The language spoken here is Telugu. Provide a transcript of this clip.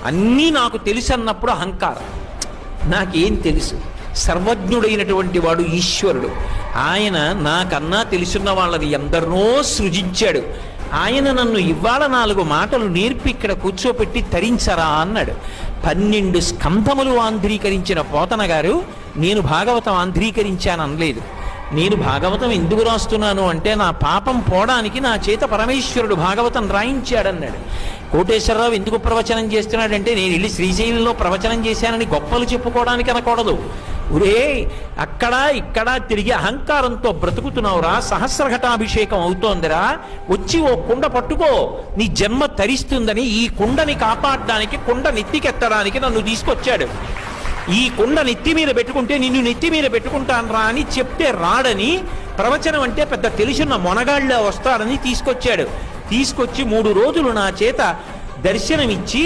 అన్నీ నాకు తెలుసు అన్నప్పుడు అహంకారం. నాకేం తెలుసు? సర్వజ్ఞుడైనటువంటి వాడు ఈశ్వరుడు. ఆయన నాకన్నా తెలుసున్న వాళ్ళని ఎందరినో సృజించాడు. ఆయన నన్ను ఇవాళ 4 మాటలు నేర్పి ఇక్కడ కూర్చోపెట్టి తరించరా అన్నాడు. 12 స్కంధములు ఆంధ్రీకరించిన పోతన గారు నేను భాగవతం ఆంధ్రీకరించాను అనలేదు. నేను భాగవతం ఎందుకు రాస్తున్నాను అంటే నా పాపం పోవడానికి నా చేత పరమేశ్వరుడు భాగవతం రాయించాడన్నాడు. కోటేశ్వరరావు ఎందుకు ప్రవచనం చేస్తున్నాడంటే నేను వెళ్ళి శ్రీశైలంలో ప్రవచనం చేశానని గొప్పలు చెప్పుకోవడానికి అనకూడదు. ఒరే, అక్కడ ఇక్కడ తిరిగి అహంకారంతో బ్రతుకుతున్నావురా, సహస్రఘటాభిషేకం అవుతోందిరా, వచ్చి ఓ కుండ పట్టుకో, నీ జన్మ తరిస్తుందని ఈ కుండని కాపాడడానికి, కుండ నెత్తికెత్తడానికి నన్ను తీసుకొచ్చాడు. ఈ కుండ నెత్తి మీద పెట్టుకుంటే నిన్ను నెత్తి మీద పెట్టుకుంటాను రా అని చెప్తే రాడని, ప్రవచనం అంటే పెద్ద తెలిసిన మొనగాళ్ళ వస్తాడని తీసుకొచ్చాడు. తీసుకొచ్చి 3 రోజులు నా చేత దర్శనమిచ్చి